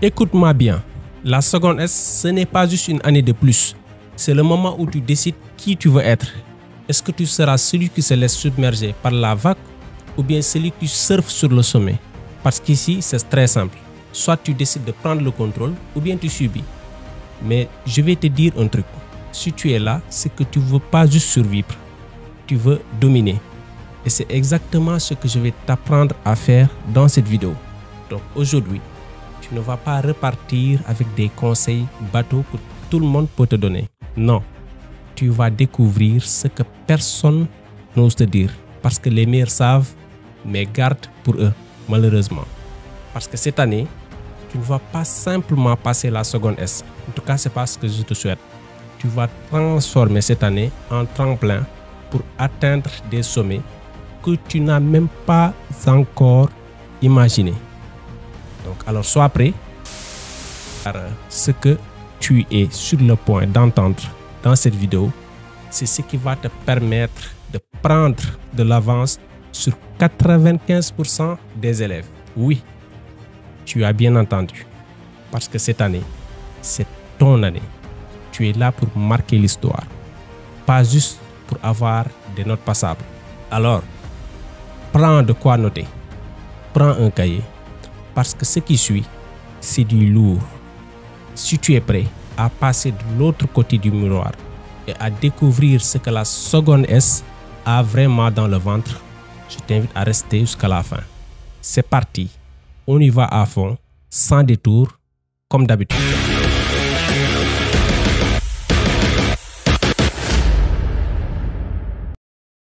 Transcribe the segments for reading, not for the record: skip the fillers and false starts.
Écoute-moi bien, la seconde S, ce n'est pas juste une année de plus. C'est le moment où tu décides qui tu veux être. Est-ce que tu seras celui qui se laisse submerger par la vague ou bien celui qui surfe sur le sommet? Parce qu'ici, c'est très simple. Soit tu décides de prendre le contrôle ou bien tu subis. Mais je vais te dire un truc. Si tu es là, c'est que tu ne veux pas juste survivre. Tu veux dominer. Et c'est exactement ce que je vais t'apprendre à faire dans cette vidéo. Donc aujourd'hui, tu ne vas pas repartir avec des conseils bateaux que tout le monde peut te donner. Non, tu vas découvrir ce que personne n'ose te dire. Parce que les meilleurs savent, mais gardent pour eux, malheureusement. Parce que cette année, tu ne vas pas simplement passer la seconde S. En tout cas, ce n'est pas ce que je te souhaite. Tu vas transformer cette année en tremplin pour atteindre des sommets que tu n'as même pas encore imaginés. Donc, alors sois prêt. Ce que tu es sur le point d'entendre dans cette vidéo, c'est ce qui va te permettre de prendre de l'avance sur 95% des élèves. Oui, tu as bien entendu. Parce que cette année, c'est ton année. Tu es là pour marquer l'histoire. Pas juste pour avoir des notes passables. Alors, prends de quoi noter. Prends un cahier. Parce que ce qui suit, c'est du lourd. Si tu es prêt à passer de l'autre côté du miroir et à découvrir ce que la seconde S a vraiment dans le ventre, je t'invite à rester jusqu'à la fin. C'est parti. On y va à fond, sans détour, comme d'habitude.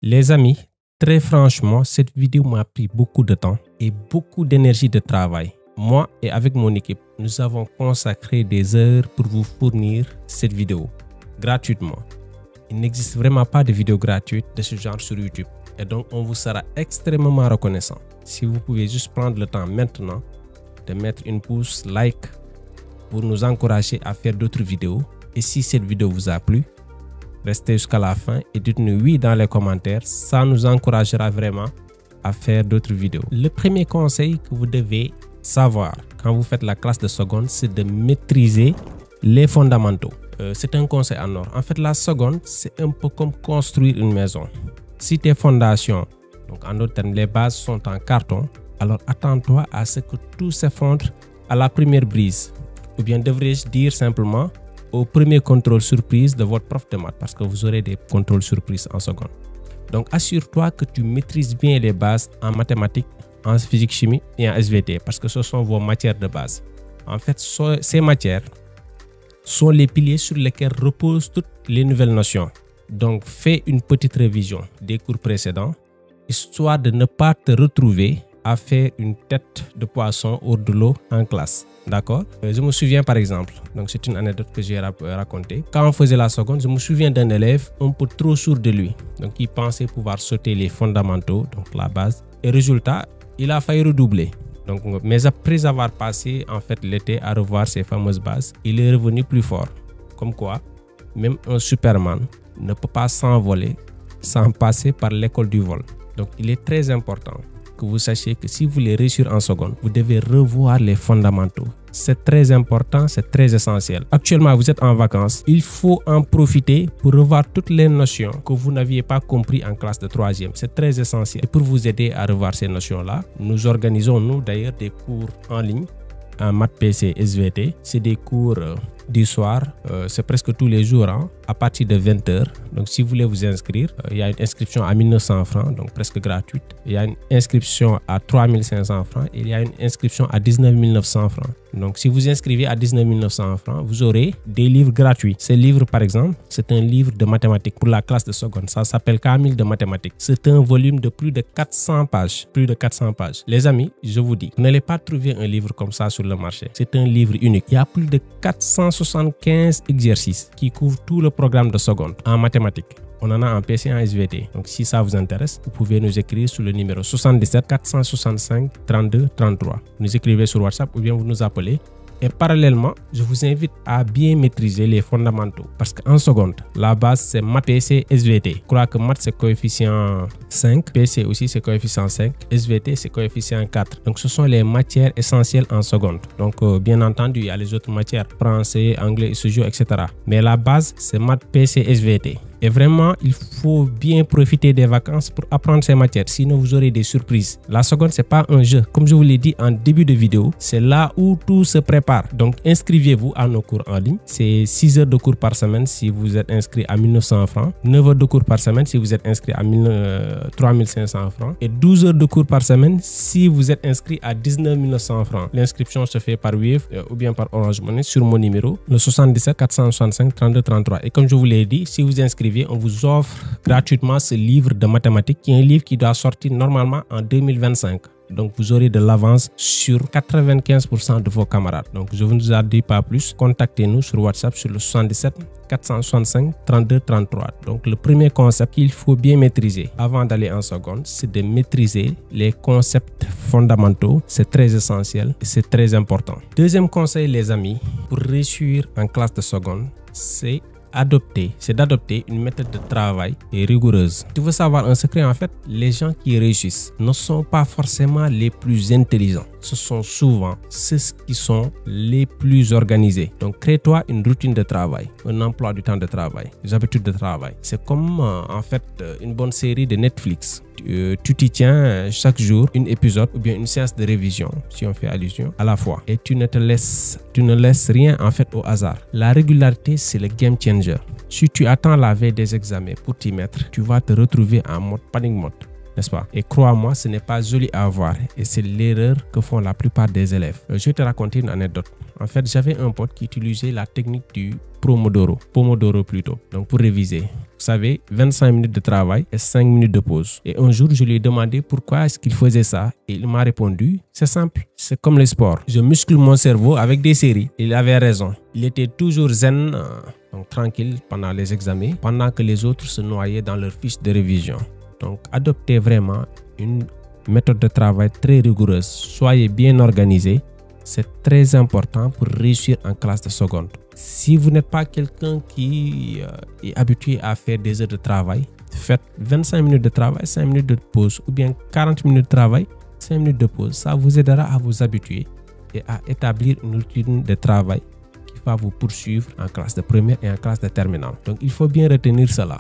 Les amis, très franchement, cette vidéo m'a pris beaucoup de temps et beaucoup d'énergie de travail. Moi et avec mon équipe, nous avons consacré des heures pour vous fournir cette vidéo gratuitement. Il n'existe vraiment pas de vidéo gratuite de ce genre sur YouTube et donc on vous sera extrêmement reconnaissant si vous pouvez juste prendre le temps maintenant de mettre une pouce like pour nous encourager à faire d'autres vidéos. Et si cette vidéo vous a plu, restez jusqu'à la fin et dites-nous oui dans les commentaires, ça nous encouragera vraiment à faire d'autres vidéos. Le premier conseil que vous devez savoir quand vous faites la classe de seconde, c'est de maîtriser les fondamentaux. C'est un conseil en or. En fait, la seconde, c'est un peu comme construire une maison. Si tes fondations, donc en d'autres termes, les bases sont en carton, alors attends-toi à ce que tout s'effondre à la première brise. Ou bien devrais-je dire simplement au premier contrôle surprise de votre prof de maths, parce que vous aurez des contrôles surprises en seconde. Donc assure-toi que tu maîtrises bien les bases en mathématiques, en physique-chimie et en SVT, parce que ce sont vos matières de base. En fait, ces matières sont les piliers sur lesquels reposent toutes les nouvelles notions. Donc, fais une petite révision des cours précédents, histoire de ne pas te retrouver à faire une tête de poisson hors de l'eau en classe. D'accord? Je me souviens par exemple, donc c'est une anecdote que j'ai racontée. Quand on faisait la seconde, je me souviens d'un élève un peu trop sourd de lui. Donc, il pensait pouvoir sauter les fondamentaux, donc la base. Et résultat, il a failli redoubler. Donc, mais après avoir passé en fait l'été à revoir ces fameuses bases, il est revenu plus fort. Comme quoi, même un Superman ne peut pas s'envoler sans passer par l'école du vol. Donc, il est très important que vous sachiez que si vous voulez réussir en seconde, vous devez revoir les fondamentaux. C'est très important, c'est très essentiel. Actuellement, vous êtes en vacances. Il faut en profiter pour revoir toutes les notions que vous n'aviez pas compris en classe de 3e. C'est très essentiel. Et pour vous aider à revoir ces notions-là, nous organisons, nous d'ailleurs, des cours en ligne en maths PC SVT. C'est des cours du soir. C'est presque tous les jours à partir de 20 h. Donc, si vous voulez vous inscrire, il y a une inscription à 1900 francs, donc presque gratuite. Il y a une inscription à 3500 francs et il y a une inscription à 19 900 francs. Donc, si vous inscrivez à 19 900 francs, vous aurez des livres gratuits. Ces livres, par exemple, c'est un livre de mathématiques pour la classe de seconde. Ça s'appelle Camille de mathématiques. C'est un volume de plus de 400 pages. Plus de 400 pages. Les amis, je vous dis, vous n'allez pas trouver un livre comme ça sur le marché. C'est un livre unique. Il y a plus de 475 exercices qui couvrent tout le programme de seconde en mathématiques. On en a en PC et en SVT. Donc, si ça vous intéresse, vous pouvez nous écrire sur le numéro 77 465 32 33. Vous nous écrivez sur WhatsApp ou bien vous nous appelez Et parallèlement, je vous invite à bien maîtriser les fondamentaux. Parce qu'en seconde, la base c'est maths, PC, SVT. Je crois que maths c'est coefficient 5, PC aussi c'est coefficient 5, SVT c'est coefficient 4. Donc ce sont les matières essentielles en seconde. Donc bien entendu, il y a les autres matières, français, anglais, SVT, etc. Mais la base c'est maths, PC, SVT. Et vraiment, il faut bien profiter des vacances pour apprendre ces matières. Sinon, vous aurez des surprises. La seconde, c'est pas un jeu. Comme je vous l'ai dit en début de vidéo, c'est là où tout se prépare. Donc, inscrivez-vous à nos cours en ligne. C'est 6 heures de cours par semaine si vous êtes inscrit à 1900 francs. 9 heures de cours par semaine si vous êtes inscrit à 3500 francs. Et 12 heures de cours par semaine si vous êtes inscrit à 19 900 francs. L'inscription se fait par Wave ou bien par Orange Money sur mon numéro, le 77 465 32 33. Et comme je vous l'ai dit, si vous inscrivez, on vous offre gratuitement ce livre de mathématiques qui est un livre qui doit sortir normalement en 2025. Donc vous aurez de l'avance sur 95% de vos camarades. Donc je ne vous en dis pas plus. Contactez-nous sur WhatsApp sur le 77 465 32 33. Donc le premier concept qu'il faut bien maîtriser avant d'aller en seconde, c'est de maîtriser les concepts fondamentaux. C'est très essentiel et c'est très important. Deuxième conseil les amis, pour réussir en classe de seconde, c'est d'adopter une méthode de travail rigoureuse. Tu veux savoir un secret en fait? Les gens qui réussissent ne sont pas forcément les plus intelligents. Ce sont souvent ceux qui sont les plus organisés. Donc crée-toi une routine de travail, un emploi du temps de travail, des habitudes de travail. C'est comme en fait une bonne série de Netflix. Tu t'y tiens chaque jour, un épisode ou bien une séance de révision, si on fait allusion, à la fois. Et tu ne laisses rien en fait au hasard. La régularité, c'est le game changer. Si tu attends la veille des examens pour t'y mettre, tu vas te retrouver en mode panic mode, n'est-ce pas? Et crois-moi, ce n'est pas joli à voir et c'est l'erreur que font la plupart des élèves. Je vais te raconter une anecdote. En fait, j'avais un pote qui utilisait la technique du Pomodoro plutôt, donc pour réviser. Vous savez, 25 minutes de travail et 5 minutes de pause. Et un jour, je lui ai demandé pourquoi est-ce qu'il faisait ça. Et il m'a répondu, c'est simple, c'est comme le sport. Je muscle mon cerveau avec des séries. Il avait raison. Il était toujours zen, donc tranquille pendant les examens, pendant que les autres se noyaient dans leurs fiches de révision. Donc, adoptez vraiment une méthode de travail très rigoureuse. Soyez bien organisé. C'est très important pour réussir en classe de seconde. Si vous n'êtes pas quelqu'un qui est habitué à faire des heures de travail, faites 25 minutes de travail, 5 minutes de pause ou bien 40 minutes de travail, 5 minutes de pause. Ça vous aidera à vous habituer et à établir une routine de travail qui va vous poursuivre en classe de première et en classe de terminale. Donc il faut bien retenir cela.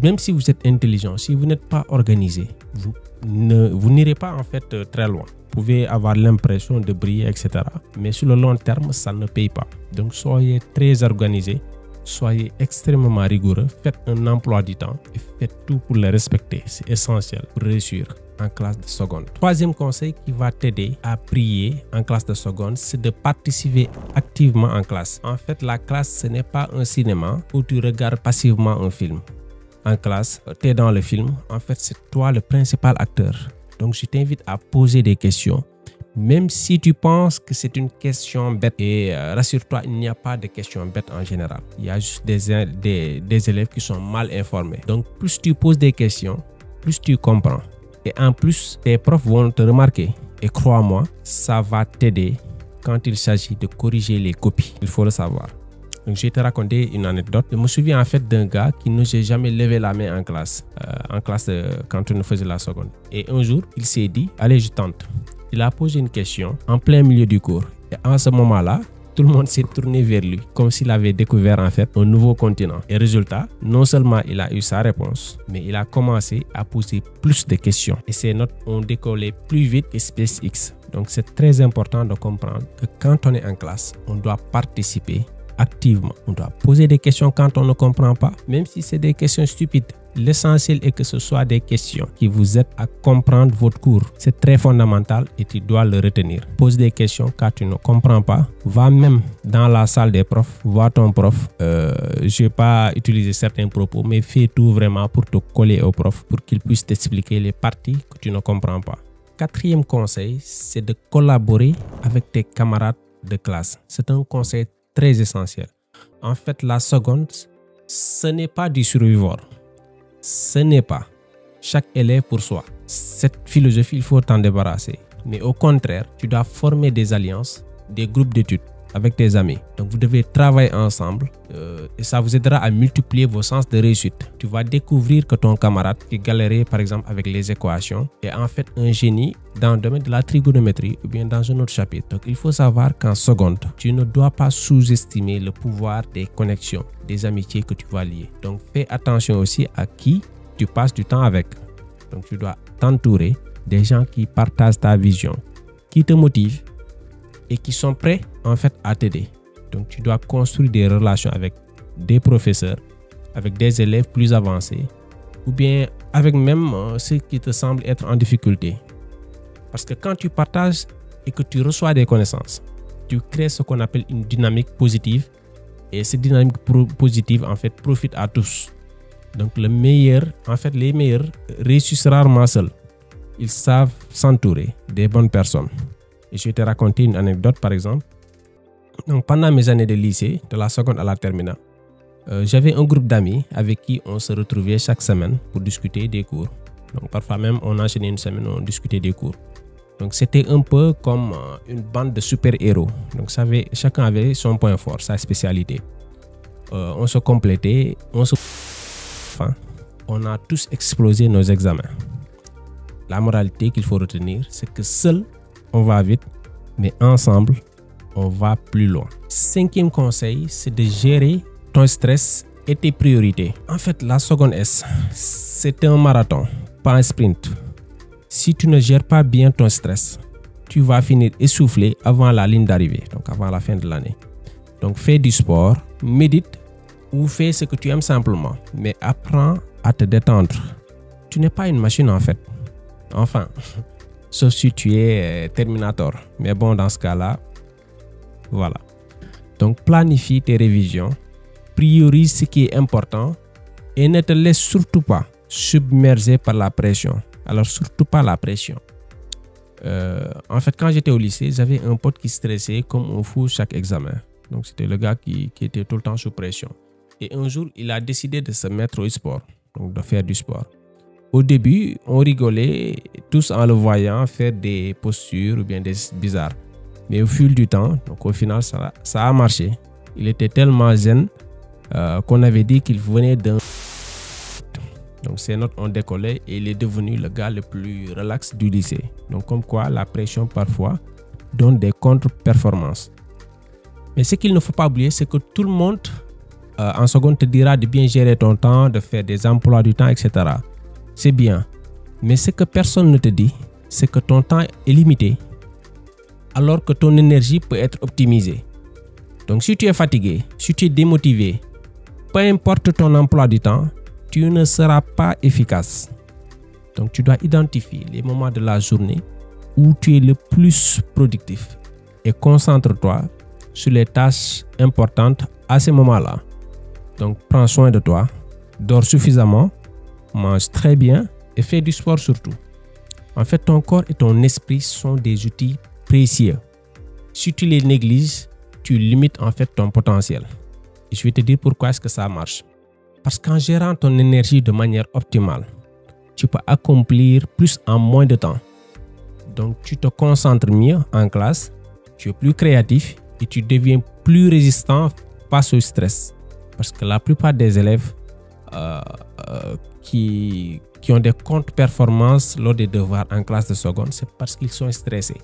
Même si vous êtes intelligent, si vous n'êtes pas organisé, vous n'irez pas en fait très loin. Vous pouvez avoir l'impression de briller, etc. Mais sur le long terme, ça ne paye pas. Donc soyez très organisé, soyez extrêmement rigoureux, faites un emploi du temps et faites tout pour le respecter. C'est essentiel pour réussir en classe de seconde. Troisième conseil qui va t'aider à briller en classe de seconde, c'est de participer activement en classe. En fait, la classe, ce n'est pas un cinéma où tu regardes passivement un film. En classe, tu es dans le film. En fait, c'est toi le principal acteur. Donc, je t'invite à poser des questions, même si tu penses que c'est une question bête. Et rassure-toi, il n'y a pas de questions bêtes en général. Il y a juste des élèves qui sont mal informés. Donc, plus tu poses des questions, plus tu comprends. Et en plus, tes profs vont te remarquer. Et crois-moi, ça va t'aider quand il s'agit de corriger les copies. Il faut le savoir. Donc, je vais te raconter une anecdote. Je me souviens en fait d'un gars qui ne s'est jamais levé la main en classe quand on faisait la seconde. Et un jour, il s'est dit, allez, je tente. Il a posé une question en plein milieu du cours. Et en ce moment-là, tout le monde s'est tourné vers lui, comme s'il avait découvert en fait un nouveau continent. Et résultat, non seulement il a eu sa réponse, mais il a commencé à poser plus de questions. Et ses notes ont décollé plus vite que SpaceX. Donc, c'est très important de comprendre que quand on est en classe, on doit participer activement. On doit poser des questions quand on ne comprend pas, même si c'est des questions stupides. L'essentiel est que ce soit des questions qui vous aident à comprendre votre cours. C'est très fondamental et tu dois le retenir. Pose des questions quand tu ne comprends pas. Va même dans la salle des profs, vois ton prof. Je ne vais pas utiliser certains propos, mais fais tout vraiment pour te coller au prof pour qu'il puisse t'expliquer les parties que tu ne comprends pas. Quatrième conseil, c'est de collaborer avec tes camarades de classe. C'est un conseil très essentiel. En fait, la seconde, ce n'est pas du survivor. Ce n'est pas chaque élève pour soi. Cette philosophie, il faut t'en débarrasser. Mais au contraire, tu dois former des alliances, des groupes d'études. avec tes amis. Donc, vous devez travailler ensemble et ça vous aidera à multiplier vos chances de réussite. Tu vas découvrir que ton camarade qui galérait par exemple avec les équations est en fait un génie dans le domaine de la trigonométrie ou bien dans un autre chapitre. Donc, il faut savoir qu'en seconde, tu ne dois pas sous-estimer le pouvoir des connexions, des amitiés que tu vas lier. Donc, fais attention aussi à qui tu passes du temps avec. Donc, tu dois t'entourer des gens qui partagent ta vision, qui te motivent et qui sont prêts en fait à t'aider. Donc tu dois construire des relations avec des professeurs, avec des élèves plus avancés ou bien avec même ceux qui te semblent être en difficulté. Parce que quand tu partages et que tu reçois des connaissances, tu crées ce qu'on appelle une dynamique positive et cette dynamique positive en fait profite à tous. Donc les meilleurs réussissent rarement seuls. Ils savent s'entourer des bonnes personnes. Et je vais te raconter une anecdote par exemple. Donc, pendant mes années de lycée, de la seconde à la terminale, j'avais un groupe d'amis avec qui on se retrouvait chaque semaine pour discuter des cours. Donc parfois même on enchaînait une semaine, on discutait des cours. Donc c'était un peu comme une bande de super-héros. Donc chacun avait son point fort, sa spécialité. On se complétait, on a tous explosé nos examens. La moralité qu'il faut retenir, c'est que seul on va vite, mais ensemble, on va plus loin. Cinquième conseil, c'est de gérer ton stress et tes priorités. En fait, la seconde S, c'est un marathon, pas un sprint. Si tu ne gères pas bien ton stress, tu vas finir essoufflé avant la ligne d'arrivée, donc avant la fin de l'année. Donc, fais du sport, médite ou fais ce que tu aimes simplement, mais apprends à te détendre. Tu n'es pas une machine en fait. Enfin, sauf si tu es Terminator. Mais bon, dans ce cas-là, voilà. Donc, planifie tes révisions, priorise ce qui est important et ne te laisse surtout pas submerger par la pression. Alors, surtout pas la pression. En fait, quand j'étais au lycée, j'avais un pote qui stressait comme un fou chaque examen. Donc, c'était le gars qui était tout le temps sous pression. Et un jour, il a décidé de se mettre au sport, donc de faire du sport. Au début, on rigolait tous en le voyant faire des postures ou bien des bizarres. Mais au fil du temps, donc au final, ça a marché. Il était tellement zen qu'on avait dit qu'il venait d'un... Donc ses notes ont décollé et il est devenu le gars le plus relax du lycée. Donc comme quoi, la pression parfois donne des contre-performances. Mais ce qu'il ne faut pas oublier, c'est que tout le monde en seconde te dira de bien gérer ton temps, de faire des emplois du temps, etc. C'est bien. Mais ce que personne ne te dit, c'est que ton temps est limité, alors que ton énergie peut être optimisée. Donc si tu es fatigué, si tu es démotivé, peu importe ton emploi du temps, tu ne seras pas efficace. Donc tu dois identifier les moments de la journée où tu es le plus productif et concentre-toi sur les tâches importantes à ces moments-là. Donc prends soin de toi, dors suffisamment, mange très bien et fais du sport surtout. En fait, ton corps et ton esprit sont des outils précieux. Si tu les négliges, tu limites en fait ton potentiel. Et je vais te dire pourquoi est-ce que ça marche. Parce qu'en gérant ton énergie de manière optimale, tu peux accomplir plus en moins de temps. Donc tu te concentres mieux en classe, tu es plus créatif et tu deviens plus résistant face au stress. Parce que la plupart des élèves qui ont des contre-performances lors des devoirs en classe de seconde, c'est parce qu'ils sont stressés.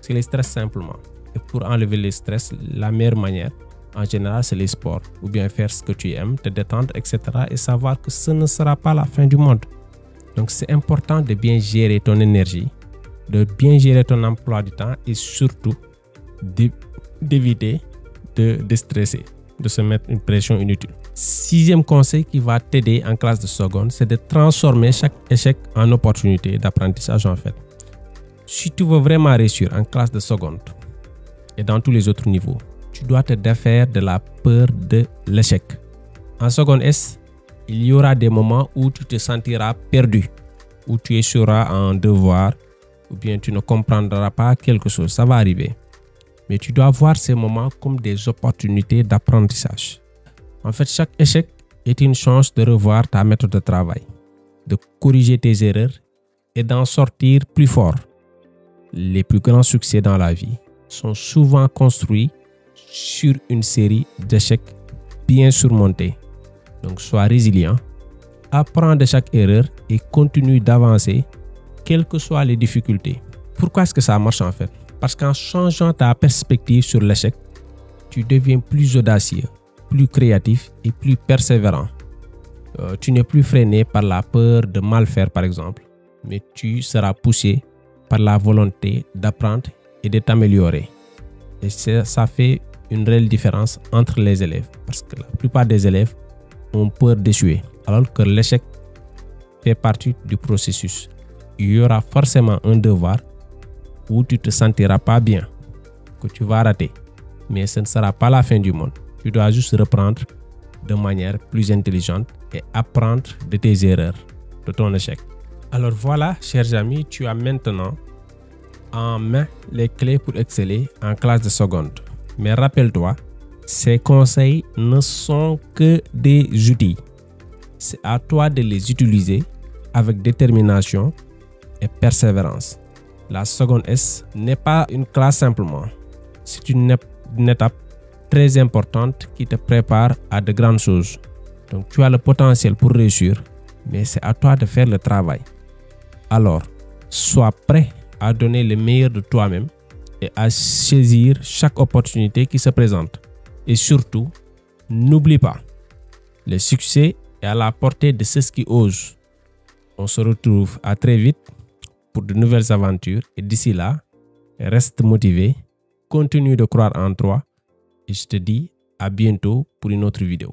C'est les stress simplement. Et pour enlever le stress, la meilleure manière, en général, c'est les sports. Ou bien faire ce que tu aimes, te détendre, etc. Et savoir que ce ne sera pas la fin du monde. Donc, c'est important de bien gérer ton énergie, de bien gérer ton emploi du temps et surtout d'éviter de stresser, de se mettre une pression inutile. Sixième conseil qui va t'aider en classe de seconde, c'est de transformer chaque échec en opportunité d'apprentissage en fait. Si tu veux vraiment réussir en classe de seconde et dans tous les autres niveaux, tu dois te défaire de la peur de l'échec. En seconde S, il y aura des moments où tu te sentiras perdu, où tu échoueras en devoir ou bien tu ne comprendras pas quelque chose. Ça va arriver. Mais tu dois voir ces moments comme des opportunités d'apprentissage. En fait, chaque échec est une chance de revoir ta méthode de travail, de corriger tes erreurs et d'en sortir plus fort. Les plus grands succès dans la vie sont souvent construits sur une série d'échecs bien surmontés. Donc sois résilient, apprends de chaque erreur et continue d'avancer, quelles que soient les difficultés. Pourquoi est-ce que ça marche en fait? Parce qu'en changeant ta perspective sur l'échec, tu deviens plus audacieux, plus créatif et plus persévérant. Tu n'es plus freiné par la peur de mal faire par exemple, mais tu seras poussé par la volonté d'apprendre et de t'améliorer. Et ça fait une réelle différence entre les élèves, parce que la plupart des élèves ont peur d'échouer, alors que l'échec fait partie du processus. Il y aura forcément un devoir où tu te sentiras pas bien, que tu vas rater, mais ce ne sera pas la fin du monde. Tu dois juste reprendre de manière plus intelligente et apprendre de tes erreurs, de ton échec. Alors voilà, chers amis, tu as maintenant en main les clés pour exceller en classe de seconde. Mais rappelle-toi, ces conseils ne sont que des outils. C'est à toi de les utiliser avec détermination et persévérance. La seconde S n'est pas une classe simplement. C'est une étape très importante qui te prépare à de grandes choses. Donc tu as le potentiel pour réussir, mais c'est à toi de faire le travail. Alors, sois prêt à donner le meilleur de toi-même et à saisir chaque opportunité qui se présente. Et surtout, n'oublie pas, le succès est à la portée de ceux qui osent. On se retrouve à très vite pour de nouvelles aventures et d'ici là, reste motivé, continue de croire en toi et je te dis à bientôt pour une autre vidéo.